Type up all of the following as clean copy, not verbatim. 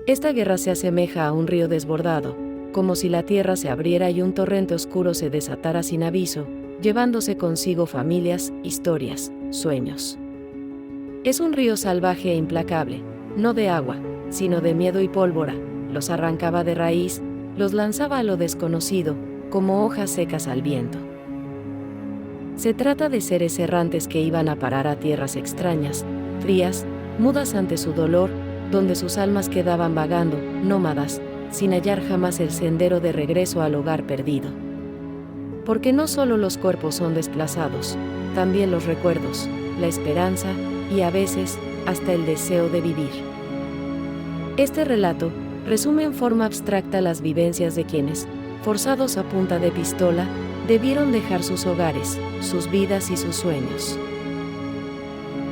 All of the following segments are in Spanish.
Esta guerra se asemeja a un río desbordado, como si la tierra se abriera y un torrente oscuro se desatara sin aviso, llevándose consigo familias, historias, sueños. Es un río salvaje e implacable, no de agua, sino de miedo y pólvora, los arrancaba de raíz, los lanzaba a lo desconocido, como hojas secas al viento. Se trata de seres errantes que iban a parar a tierras extrañas, frías, mudas ante su dolor, donde sus almas quedaban vagando, nómadas, sin hallar jamás el sendero de regreso al hogar perdido. Porque no solo los cuerpos son desplazados, también los recuerdos, la esperanza y a veces, hasta el deseo de vivir. Este relato resume en forma abstracta las vivencias de quienes, forzados a punta de pistola, debieron dejar sus hogares, sus vidas y sus sueños.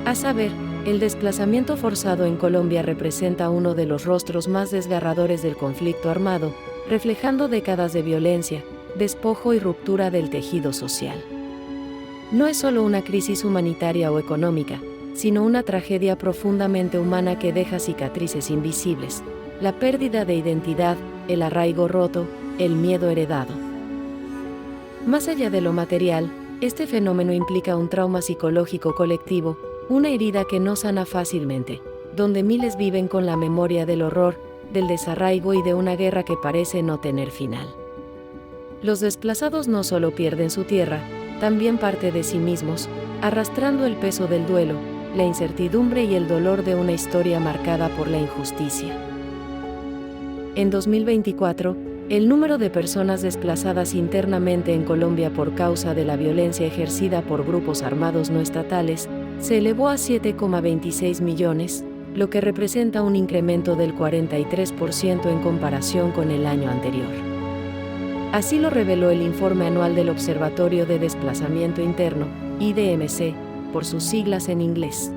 A saber, el desplazamiento forzado en Colombia representa uno de los rostros más desgarradores del conflicto armado, reflejando décadas de violencia, despojo y ruptura del tejido social. No es solo una crisis humanitaria o económica, sino una tragedia profundamente humana que deja cicatrices invisibles, la pérdida de identidad, el arraigo roto, el miedo heredado. Más allá de lo material, este fenómeno implica un trauma psicológico colectivo, una herida que no sana fácilmente, donde miles viven con la memoria del horror, del desarraigo y de una guerra que parece no tener final. Los desplazados no solo pierden su tierra, también parte de sí mismos, arrastrando el peso del duelo, la incertidumbre y el dolor de una historia marcada por la injusticia. En 2024, el número de personas desplazadas internamente en Colombia por causa de la violencia ejercida por grupos armados no estatales se elevó a 7,26 millones, lo que representa un incremento del 43% en comparación con el año anterior. Así lo reveló el informe anual del Observatorio de Desplazamiento Interno, IDMC, por sus siglas en inglés.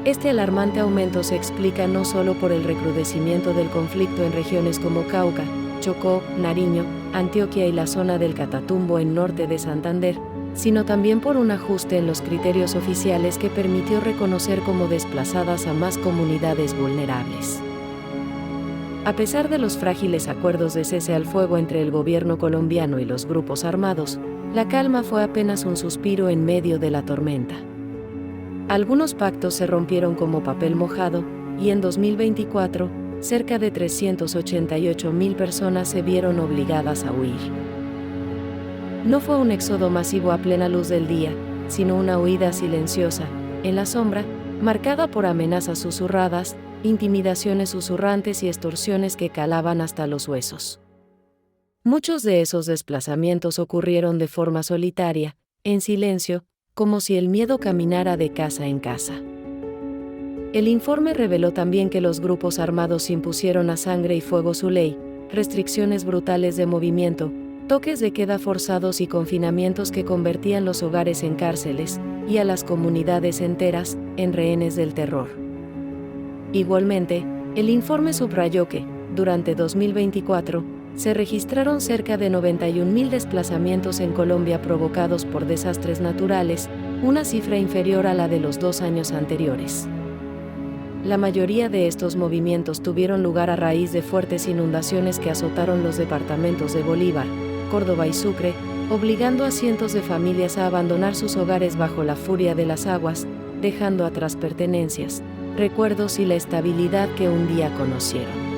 Este alarmante aumento se explica no solo por el recrudecimiento del conflicto en regiones como Cauca, Chocó, Nariño, Antioquia y la zona del Catatumbo en norte de Santander, sino también por un ajuste en los criterios oficiales que permitió reconocer como desplazadas a más comunidades vulnerables. A pesar de los frágiles acuerdos de cese al fuego entre el gobierno colombiano y los grupos armados, la calma fue apenas un suspiro en medio de la tormenta. Algunos pactos se rompieron como papel mojado, y en 2024, cerca de 388.000 personas se vieron obligadas a huir. No fue un éxodo masivo a plena luz del día, sino una huida silenciosa, en la sombra, marcada por amenazas susurradas, intimidaciones susurrantes y extorsiones que calaban hasta los huesos. Muchos de esos desplazamientos ocurrieron de forma solitaria, en silencio, como si el miedo caminara de casa en casa. El informe reveló también que los grupos armados impusieron a sangre y fuego su ley, restricciones brutales de movimiento, toques de queda forzados y confinamientos que convertían los hogares en cárceles, y a las comunidades enteras, en rehenes del terror. Igualmente, el informe subrayó que, durante 2024, se registraron cerca de 91.000 desplazamientos en Colombia provocados por desastres naturales, una cifra inferior a la de los 2 años anteriores. La mayoría de estos movimientos tuvieron lugar a raíz de fuertes inundaciones que azotaron los departamentos de Bolívar, Córdoba y Sucre, obligando a cientos de familias a abandonar sus hogares bajo la furia de las aguas, dejando atrás pertenencias, recuerdos y la estabilidad que un día conocieron.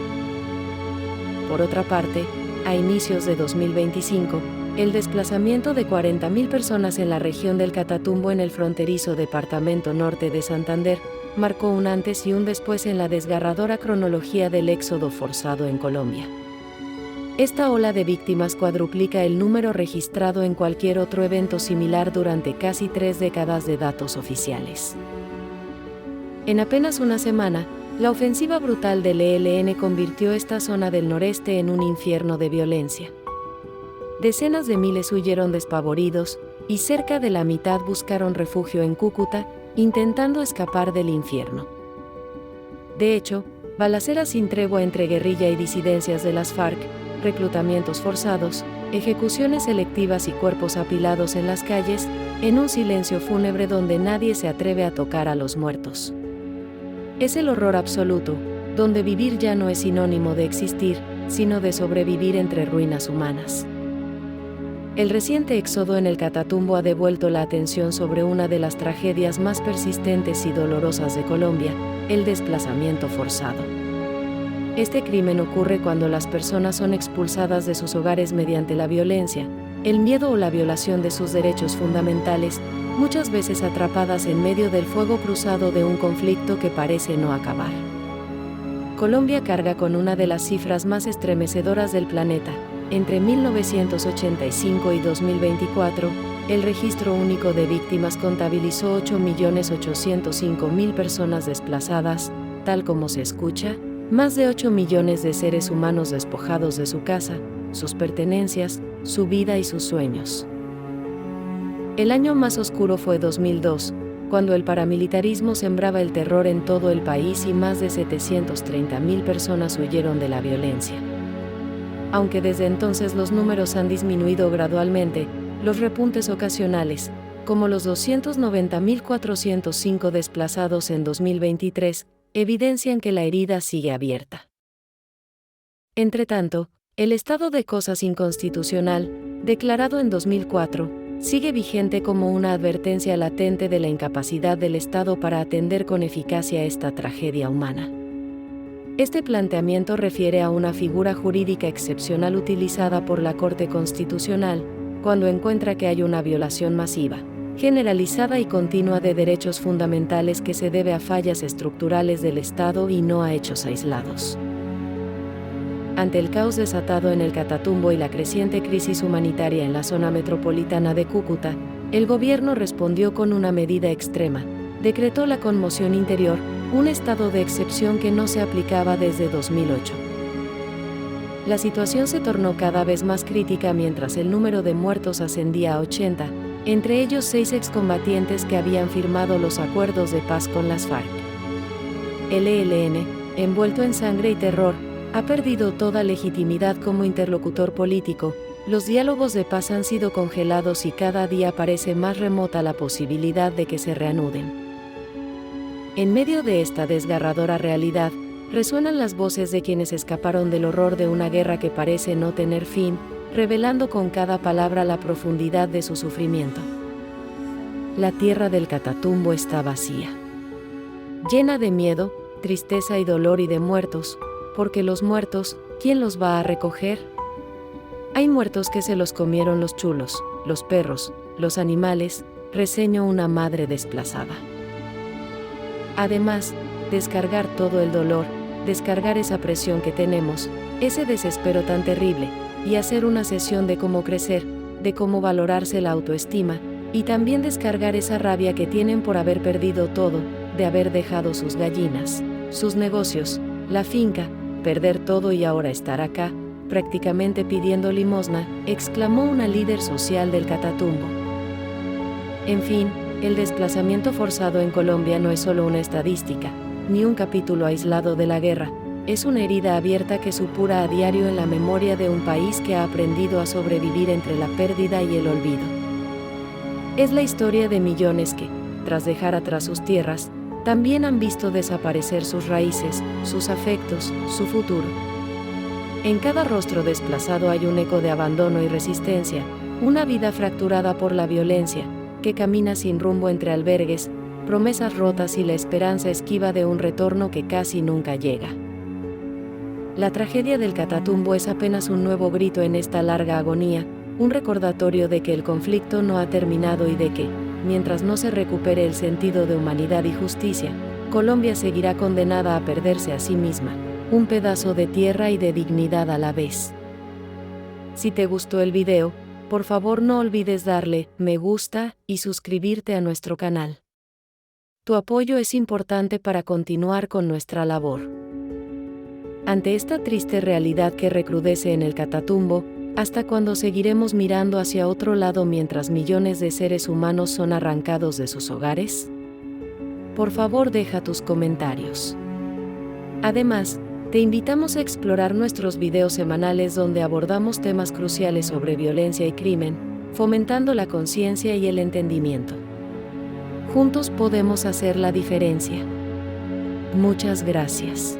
Por otra parte, a inicios de 2025, el desplazamiento de 40.000 personas en la región del Catatumbo en el fronterizo departamento norte de Santander marcó un antes y un después en la desgarradora cronología del éxodo forzado en Colombia. Esta ola de víctimas cuadruplica el número registrado en cualquier otro evento similar durante casi 3 décadas de datos oficiales. En apenas una semana, la ofensiva brutal del ELN convirtió esta zona del noreste en un infierno de violencia. Decenas de miles huyeron despavoridos, y cerca de la mitad buscaron refugio en Cúcuta, intentando escapar del infierno. De hecho, balaceras sin tregua entre guerrilla y disidencias de las FARC, reclutamientos forzados, ejecuciones selectivas y cuerpos apilados en las calles, en un silencio fúnebre donde nadie se atreve a tocar a los muertos. Es el horror absoluto, donde vivir ya no es sinónimo de existir, sino de sobrevivir entre ruinas humanas. El reciente éxodo en el Catatumbo ha devuelto la atención sobre una de las tragedias más persistentes y dolorosas de Colombia, el desplazamiento forzado. Este crimen ocurre cuando las personas son expulsadas de sus hogares mediante la violencia, el miedo o la violación de sus derechos fundamentales, muchas veces atrapadas en medio del fuego cruzado de un conflicto que parece no acabar. Colombia carga con una de las cifras más estremecedoras del planeta. Entre 1985 y 2024, el Registro Único de Víctimas contabilizó 8.805.000 personas desplazadas, tal como se escucha, más de 8 millones de seres humanos despojados de su casa, sus pertenencias, su vida y sus sueños. El año más oscuro fue 2002, cuando el paramilitarismo sembraba el terror en todo el país y más de 730.000 personas huyeron de la violencia. Aunque desde entonces los números han disminuido gradualmente, los repuntes ocasionales, como los 290.405 desplazados en 2023, evidencian que la herida sigue abierta. Entretanto, el estado de cosas inconstitucional, declarado en 2004, sigue vigente como una advertencia latente de la incapacidad del Estado para atender con eficacia esta tragedia humana. Este planteamiento refiere a una figura jurídica excepcional utilizada por la Corte Constitucional, cuando encuentra que hay una violación masiva, generalizada y continua de derechos fundamentales que se debe a fallas estructurales del Estado y no a hechos aislados. Ante el caos desatado en el Catatumbo y la creciente crisis humanitaria en la zona metropolitana de Cúcuta, el gobierno respondió con una medida extrema: decretó la conmoción interior, un estado de excepción que no se aplicaba desde 2008. La situación se tornó cada vez más crítica mientras el número de muertos ascendía a 80, entre ellos 6 excombatientes que habían firmado los acuerdos de paz con las FARC. El ELN, envuelto en sangre y terror, ha perdido toda legitimidad como interlocutor político, los diálogos de paz han sido congelados y cada día parece más remota la posibilidad de que se reanuden. En medio de esta desgarradora realidad, resuenan las voces de quienes escaparon del horror de una guerra que parece no tener fin, revelando con cada palabra la profundidad de su sufrimiento. La tierra del Catatumbo está vacía, llena de miedo, tristeza y dolor y de muertos, porque los muertos, ¿quién los va a recoger? Hay muertos que se los comieron los chulos, los perros, los animales, reseñó una madre desplazada. Además, descargar todo el dolor, descargar esa presión que tenemos, ese desespero tan terrible, y hacer una sesión de cómo crecer, de cómo valorarse la autoestima, y también descargar esa rabia que tienen por haber perdido todo, de haber dejado sus gallinas, sus negocios, la finca, perder todo y ahora estar acá, prácticamente pidiendo limosna, exclamó una líder social del Catatumbo. En fin, el desplazamiento forzado en Colombia no es solo una estadística, ni un capítulo aislado de la guerra, es una herida abierta que supura a diario en la memoria de un país que ha aprendido a sobrevivir entre la pérdida y el olvido. Es la historia de millones que, tras dejar atrás sus tierras, también han visto desaparecer sus raíces, sus afectos, su futuro. En cada rostro desplazado hay un eco de abandono y resistencia, una vida fracturada por la violencia, que camina sin rumbo entre albergues, promesas rotas y la esperanza esquiva de un retorno que casi nunca llega. La tragedia del Catatumbo es apenas un nuevo grito en esta larga agonía, un recordatorio de que el conflicto no ha terminado y de que, mientras no se recupere el sentido de humanidad y justicia, Colombia seguirá condenada a perderse a sí misma, un pedazo de tierra y de dignidad a la vez. Si te gustó el video, por favor no olvides darle me gusta y suscribirte a nuestro canal. Tu apoyo es importante para continuar con nuestra labor. Ante esta triste realidad que recrudece en el Catatumbo, ¿hasta cuándo seguiremos mirando hacia otro lado mientras millones de seres humanos son arrancados de sus hogares? Por favor, deja tus comentarios. Además, te invitamos a explorar nuestros videos semanales donde abordamos temas cruciales sobre violencia y crimen, fomentando la conciencia y el entendimiento. Juntos podemos hacer la diferencia. Muchas gracias.